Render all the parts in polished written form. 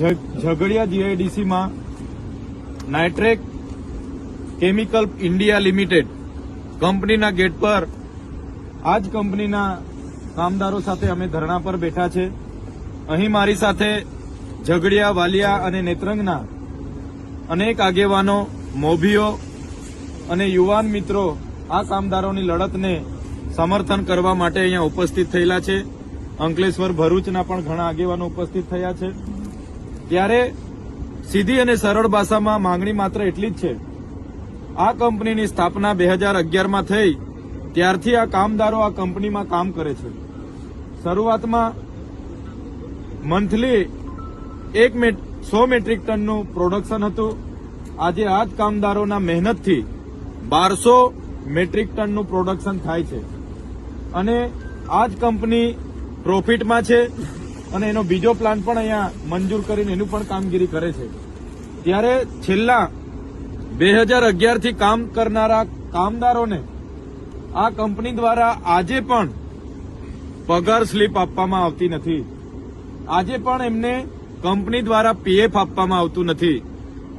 Jhagadia GIDC માં નાઇટ્રેક chemical India limited કંપનીના gate પર આ જ કંપનીના કામદારો સાથે અમે ધરણા પર બેઠા છે. અહીં મારી સાથે ઝઘડિયા, વાલિયા અને નેત્રંગના અનેક આગેવાનો, મોભીઓ અને યુવાન મિત્રો આ કામદારોની લડતને સમર્થન કરવા માટે અહીંયા ઉપસ્થિત થયેલા છે. અંકલેશ્વર, ભરૂચના પણ ઘણા આગેવાનો ઉપસ્થિત થયા છે. ત્યારે સીધી અને સરળ ભાષામાં માંગણી માત્ર એટલી જ છે. આ કંપનીની સ્થાપના 2011માં થઈ ત્યારથી આ કામદારો આ કંપનીમાં કામ કરે છે. શરૂઆતમાં મંથલી 100 મેટ્રિક ટનનું પ્રોડક્શન હતું. આજે આ જ કામદારોના મહેનતથી 1200 મેટ્રિક ટનનું પ્રોડક્શન થાય છે અને આ જ કંપની પ્રોફિટમાં છે અને એનો બીજો પ્લાન્ટ પણ અહીંયા મંજૂર કરીને એનું પણ કામગીરી કરે છે. ત્યારે છેલ્લા 2011થી કામ કરનારા કામદારોને આ કંપની દ્વારા આજે પણ પગાર સ્લીપ આપવામાં આવતી નથી. આજે પણ એમને કંપની દ્વારા પીએફ આપવામાં આવતું નથી.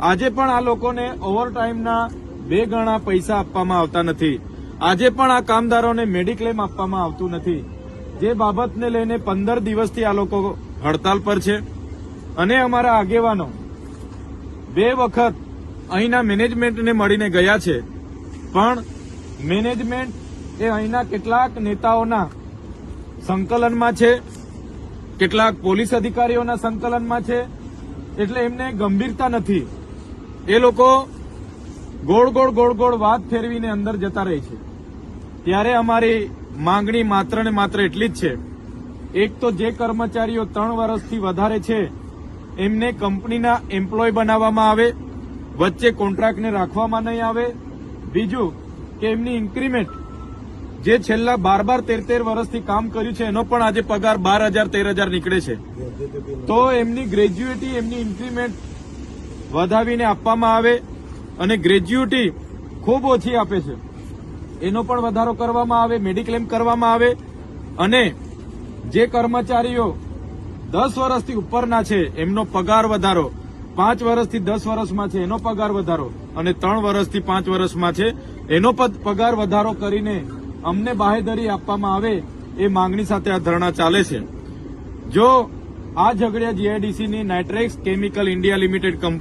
આજે પણ આ લોકોને ઓવરટાઈમના 2 ગણા પૈસા આપવામાં આવતા નથી. આજે પણ આ કામદારોને મેડિક્લેમ આપવામાં આવતું નથી. જે બાબતને લઈને 15 દિવસથી આ લોકો હડતાલ પર છે અને અમારા આગેવાનો 2 વખત અહીંના મેનેજમેન્ટને મળીને ગયા છે, પણ મેનેજમેન્ટ એ અહીંના કેટલાક નેતાઓના સંકલનમાં છે, કેટલાક પોલીસ અધિકારીઓના સંકલનમાં છે, એટલે એમને ગંભીરતા નથી. એ લોકો ગોળ ગોળ વાત ફેરવીને અંદર જતા રહે છે. ત્યારે અમારી માંગણી માત્ર ને માત્ર એટલી જ છે. એક તો જે કર્મચારીઓ 3 વર્ષથી વધારે છે એમને કંપનીના એમ્પ્લોય બનાવવામાં આવે, વચ્ચે કોન્ટ્રાક્ટને રાખવામાં નહીં આવે. બીજું કે એમની ઇન્ક્રીમેન્ટ જે છેલ્લા 12-13 વર્ષથી કામ કર્યું છે એનો પણ આજે પગાર 12,000-13,000 નીકળે છે. તો એમની ગ્રેજ્યુએટી, એમની ઇન્ક્રીમેન્ટ વધાવીને આપવામાં આવે અને ગ્રેજ્યુએટી ખૂબ ઓછી આપે છે એનો પણ વધારો કરવામાં આવે, મેડિક્લેમ કરવામાં આવે. અને જે કર્મચારીઓ 10 વર્ષથી ઉપરના છે એમનો પગાર વધારો, 5 વર્ષથી 10 વર્ષમાં છે એનો પગાર વધારો અને 3 વર્ષથી 5 વર્ષમાં છે એનો પગાર વધારો કરીને અમને બાહેધરી આપવામાં આવે, એ માંગણી સાથે આ ધરણા ચાલે છે. જો આ ઝઘડિયા જીઆઈડીસીની Nitrex chemical India limited company